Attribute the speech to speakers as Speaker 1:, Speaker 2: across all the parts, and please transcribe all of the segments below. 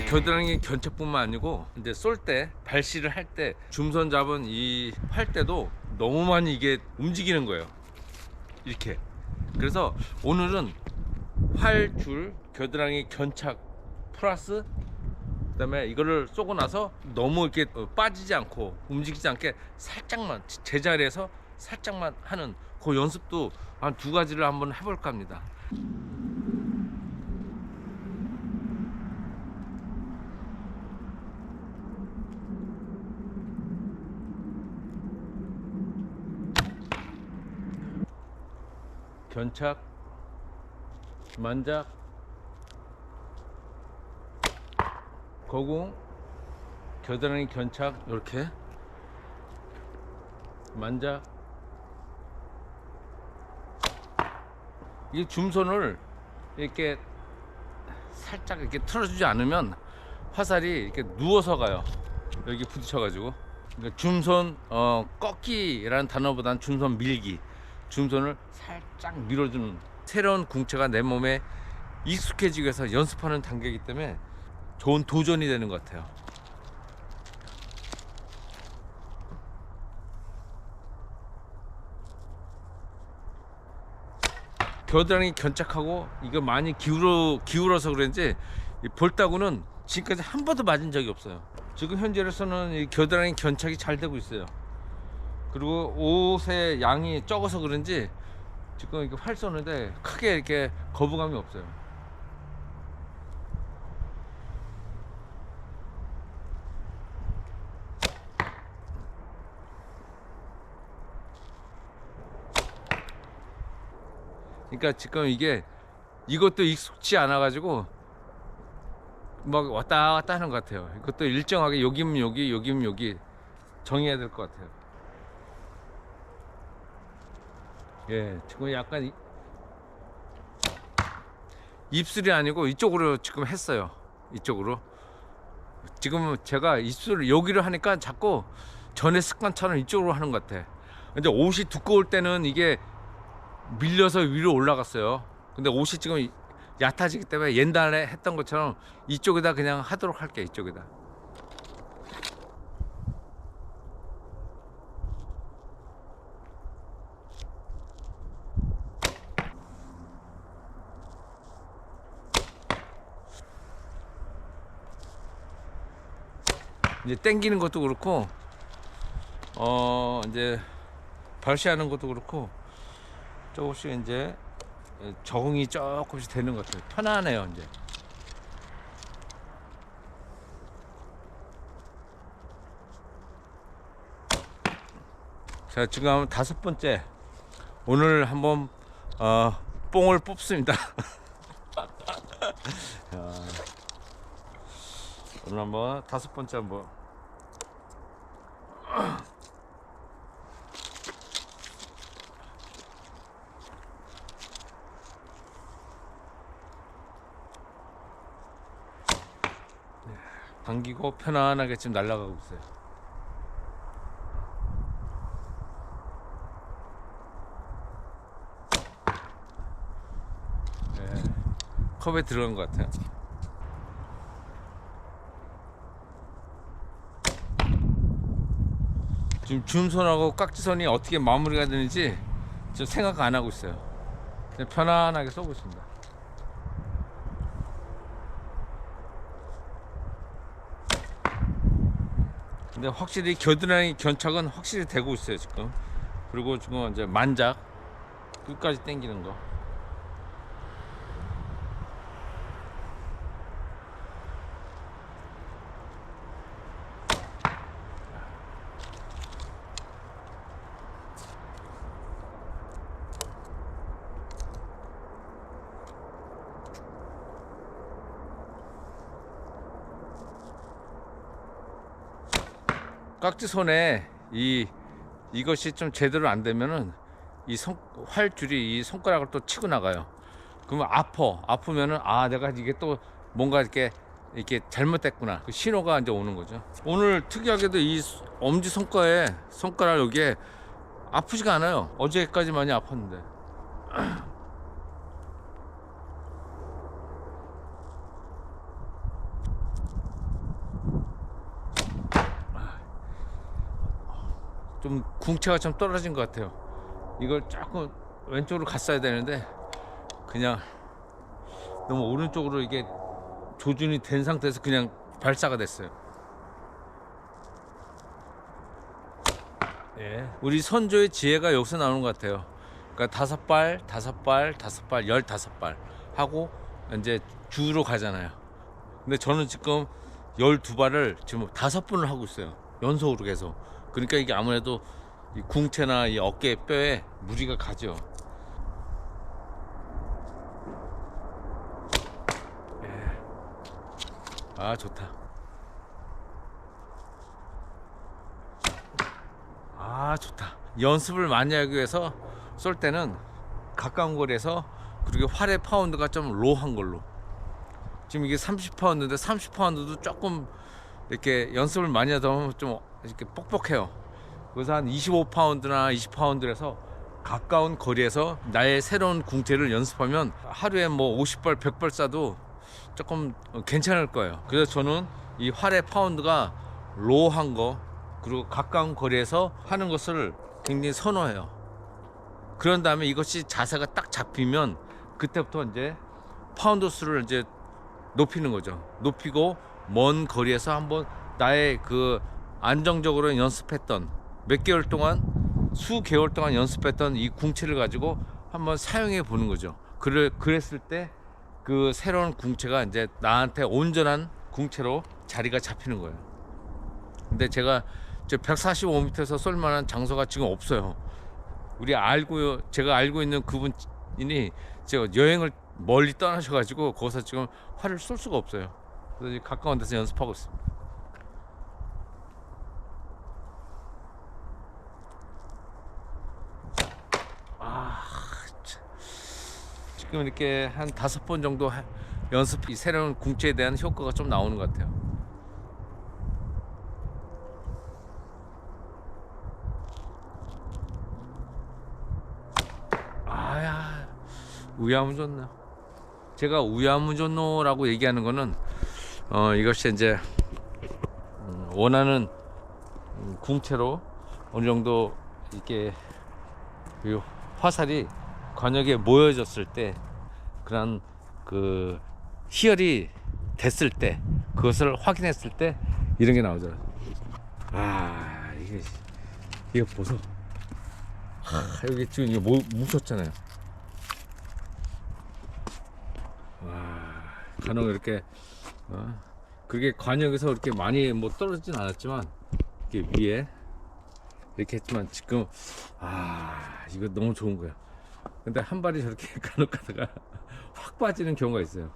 Speaker 1: 겨드랑이 견착뿐만 아니고 이제 쏠 때 발시를 할 때 줌선 잡은 이 활대도 너무 많이 이게 움직이는 거예요. 이렇게. 그래서 오늘은 활줄 겨드랑이 견착 플러스 그다음에 이거를 쏘고 나서 너무 이렇게 빠지지 않고 움직이지 않게 살짝만 제자리에서 살짝만 하는 그 연습도 한 두 가지를 한번 해볼까 합니다. 견착, 만작, 거궁, 겨드랑이 견착, 이렇게 만작. 이 줌손을 이렇게 살짝 이렇게 틀어주지 않으면 화살이 이렇게 누워서 가요. 여기 부딪혀가지고. 그러니까 줌손 꺾기라는 단어보다는 줌손 밀기. 줌손을 살짝 밀어주는, 새로운 궁체가 내 몸에 익숙해지기 위해서 연습하는 단계이기 때문에 좋은 도전이 되는 것 같아요. 겨드랑이 견착하고 이거 많이 기울어서 그런지 이 볼따구는 지금까지 한 번도 맞은 적이 없어요. 지금 현재로서는 이 겨드랑이 견착이 잘 되고 있어요. 그리고 옷의 양이 적어서 그런지 지금 이렇게 활 쏘는데 크게 이렇게 거부감이 없어요. 그러니까 지금 이것도 익숙치 않아 가지고 막 왔다 갔다 하는 것 같아요. 이것도 일정하게 여기면 여기, 여기면 여기 정해야 될 것 같아요. 예, 지금 약간 입술이 아니고 이쪽으로 지금 했어요. 이쪽으로. 지금 제가 입술을 여기로 하니까 자꾸 전에 습관처럼 이쪽으로 하는 것 같아. 근데 옷이 두꺼울 때는 이게 밀려서 위로 올라갔어요. 근데 옷이 지금 얕아지기 때문에 옛날에 했던 것처럼 이쪽에다 그냥 하도록 할게. 이쪽에다. 이제 당기는 것도 그렇고 이제 발시하는 것도 그렇고 조금씩 이제 적응이 조금씩 되는 것 같아요. 편안해요 이제. 자, 지금 5번째. 오늘 한번 뽕을 뽑습니다. 오늘 한번 5번째 한번. 당기고 편안하게 지금 날아가고 있어요. 네, 컵에 들어간 것 같아요. 지금 줌손하고 깍지선이 어떻게 마무리가 되는지 좀 생각 안 하고 있어요. 그냥 편안하게 쏘고 있습니다. 근데 확실히 겨드랑이 견착은 확실히 되고 있어요 지금. 그리고 지금 이제 만작 끝까지 당기는 거. 깍지 손에 이것이 좀 제대로 안 되면은 이 활줄이 이 손가락을 또 치고 나가요. 그러면 아프면은 내가 이게 또 뭔가 이렇게 잘못됐구나. 그 신호가 이제 오는 거죠. 오늘 특이하게도 이 엄지 손가락 여기에 아프지가 않아요. 어제까지 많이 아팠는데. 좀 궁체가 좀 떨어진 것 같아요. 이걸 조금 왼쪽으로 갔어야 되는데 그냥 너무 오른쪽으로 이게 조준이 된 상태에서 그냥 발사가 됐어요. 예, 우리 선조의 지혜가 여기서 나오는 것 같아요. 그러니까 5발, 5발, 5발, 15발 하고 이제 주로 가잖아요. 근데 저는 지금 12발을 지금 5번을 하고 있어요. 연속으로 계속. 그러니까 이게 아무래도 이 궁체나 이 어깨 뼈에 무리가 가죠. 예. 아, 좋다. 아, 좋다. 연습을 많이 하기 위해서 쏠 때는 가까운 거리에서, 그리고 활의 파운드가 좀 로한 걸로. 지금 이게 30파운드인데 30파운드도 조금 이렇게 연습을 많이 하다 보면 좀 이렇게 뻑뻑해요. 그래서 한 25파운드나 20파운드에서 가까운 거리에서 나의 새로운 궁체를 연습하면 하루에 뭐 50발 100발 쏴도 조금 괜찮을 거예요. 그래서 저는 이 활의 파운드가 로한 거, 그리고 가까운 거리에서 하는 것을 굉장히 선호해요. 그런 다음에 이것이 자세가 딱 잡히면 그때부터 이제 파운드 수를 이제 높이는 거죠. 높이고 먼 거리에서 한번 나의 그 안정적으로 연습했던 몇 개월 동안, 수개월 동안 연습했던 이 궁체를 가지고 한번 사용해 보는 거죠. 그랬을 때 그 새로운 궁체가 이제 나한테 온전한 궁체로 자리가 잡히는 거예요. 근데 제가 145m에서 쏠 만한 장소가 지금 없어요. 제가 알고 있는 그분이 제가 여행을 멀리 떠나셔가지고 거기서 지금 활을 쏠 수가 없어요. 그래서 가까운 데서 연습하고 있습니다. 지금 이렇게 한 5번 정도 연습, 이 새로운 궁체에 대한 효과가 좀 나오는 것 같아요. 아야, 우야무존노. 제가 우야무존노라고 얘기하는 거는 이것이 이제 원하는 궁체로 어느 정도 이렇게 화살이 관역에 모여졌을 때, 그런 그 희열이 됐을 때, 그것을 확인했을 때 이런 게 나오죠. 아, 이게 보소. 여기 지금 이게 뭉쳤잖아요. 와, 간혹 이렇게 그게 관역에서 이렇게 많이 뭐 떨어지진 않았지만 이렇게 위에 이렇게 했지만 지금 이거 너무 좋은 거야. 근데 한 발이 저렇게 간혹 가다가 확 빠지는 경우가 있어요.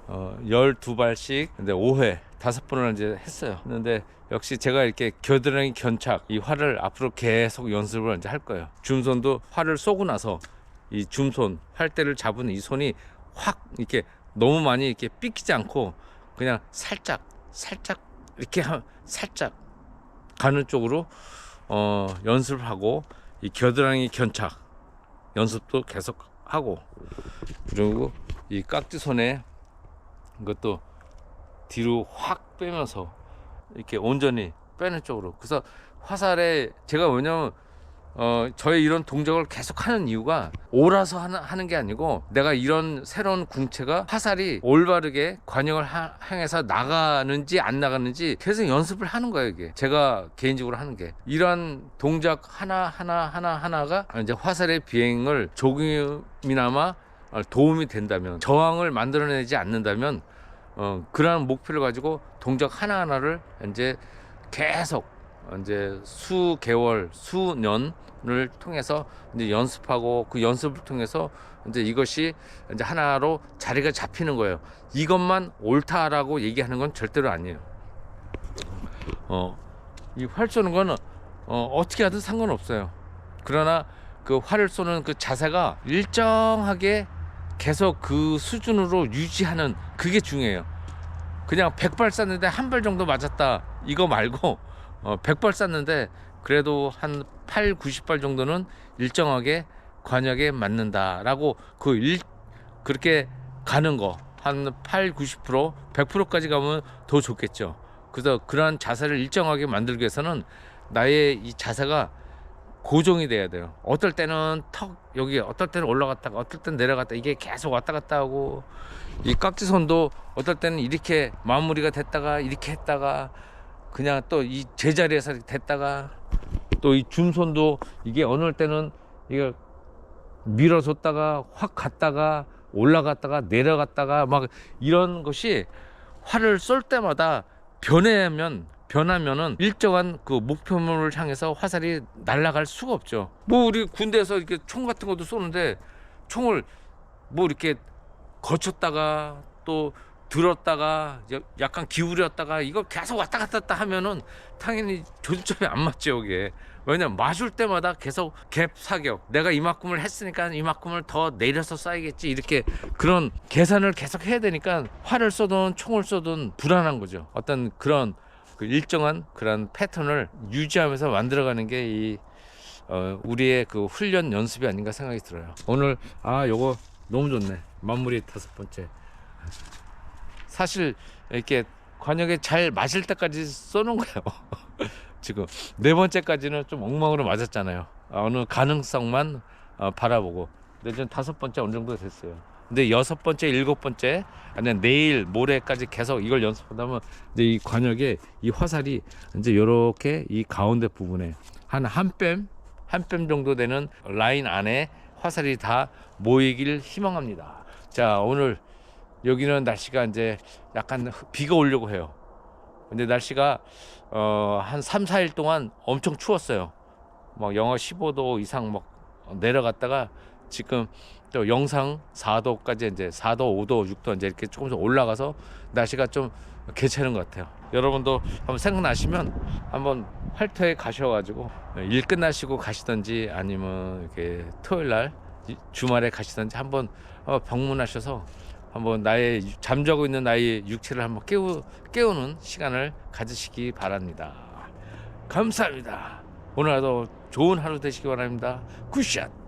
Speaker 1: 12발씩 근데 5회 5번을 이제 했어요. 근데 역시 제가 이렇게 겨드랑이 견착, 이 활을 앞으로 계속 연습을 이제 할 거예요. 줌손도 활을 쏘고 나서 이 줌손, 활대를 잡은 이 손이 확 이렇게 너무 많이 이렇게 삐끼지 않고 그냥 살짝 이렇게 살짝 가는 쪽으로 연습을 하고, 이 겨드랑이 견착 연습도 계속 하고, 그리고 이 깍지손에 이것도 뒤로 확 빼면서 이렇게 온전히 빼는 쪽으로. 그래서 화살에 제가 왜냐면 저의 이런 동작을 계속 하는 이유가 옳아서 하는 게 아니고, 내가 이런 새로운 궁체가 화살이 올바르게 관역을 향해서 나가는지 안 나가는지 계속 연습을 하는 거예요. 이게 제가 개인적으로 하는 게, 이런 동작 하나가 이제 화살의 비행을 조금이나마 도움이 된다면, 저항을 만들어내지 않는다면, 그러한 목표를 가지고 동작 하나하나를 이제 계속 이제 수개월, 수년을 통해서 이제 연습하고, 그 연습을 통해서 이제 이것이 이제 하나로 자리가 잡히는 거예요. 이것만 옳다라고 얘기하는 건 절대로 아니에요. 이 활 쏘는 거는 어떻게 하든 상관없어요. 그러나 그 활을 쏘는 그 자세가 일정하게 계속 그 수준으로 유지하는, 그게 중요해요. 그냥 100발 쐈는데 한 발 정도 맞았다 이거 말고 100발 쐈는데 그래도 한 8, 90발 정도는 일정하게 관역에 맞는다라고 그렇게 가는 거, 한 8, 90%, 100%까지 가면 더 좋겠죠. 그래서 그러한 자세를 일정하게 만들기 위해서는 나의 이 자세가 고정이 돼야 돼요. 어떨 때는 턱 여기, 어떨 때는 올라갔다가 어떨 때는 내려갔다, 이게 계속 왔다 갔다 하고, 이 깍지선도 어떨 때는 이렇게 마무리가 됐다가 이렇게 했다가 그냥 또 이 제자리에서 됐다가, 또 이 줌선도 이게 어느 때는 이게 밀어줬다가 확 갔다가 올라갔다가 내려갔다가 막 이런 것이, 활을 쏠 때마다 변하면은 일정한 그 목표물을 향해서 화살이 날아갈 수가 없죠. 뭐 우리 군대에서 이렇게 총 같은 것도 쏘는데, 총을 뭐 이렇게 거쳤다가 또 들었다가 약간 기울였다가 이거 계속 왔다 갔다 하면은 당연히 조준점이 안 맞죠, 이게. 왜냐면 맞을 때마다 계속 갭 사격, 내가 이만큼을 했으니까 이만큼을 더 내려서 쏴야겠지, 이렇게 그런 계산을 계속 해야 되니까 활을 쏘든 총을 쏘든 불안한 거죠. 어떤 그런 그 일정한 그런 패턴을 유지하면서 만들어가는 게 이 우리의 그 훈련 연습이 아닌가 생각이 들어요. 오늘 요거 너무 좋네. 마무리 5번째. 사실 이렇게 관역에 잘 맞을 때까지 쏘는 거예요. 지금 4번째까지는 좀 엉망으로 맞았잖아요. 어느 가능성만 바라보고. 근데 지금 5번째 어느 정도 됐어요. 근데 6번째, 7번째, 아니면 내일, 모레까지 계속 이걸 연습하다면 이제 이 관역에 이 화살이 이제 이렇게 이 가운데 부분에 한 뺨 정도 되는 라인 안에 화살이 다 모이길 희망합니다. 자, 오늘 여기는 날씨가 이제 약간 비가 오려고 해요. 근데 날씨가 한 3, 4일 동안 엄청 추웠어요. 막 영하 15도 이상 막 내려갔다가 지금 또 영상 4도까지, 이제 4도, 5도, 6도 이제 이렇게 조금씩 올라가서 날씨가 좀 괜찮은 것 같아요. 여러분도 한번 생각나시면 한번 활터에 가셔가지고 일 끝나시고 가시든지 아니면 이렇게 토요일 날 주말에 가시든지 한번 방문하셔서 한번 나의 잠자고 있는 나의 육체를 한번 깨우는 시간을 가지시기 바랍니다. 감사합니다. 오늘 하루 좋은 하루 되시기 바랍니다. 굿샷.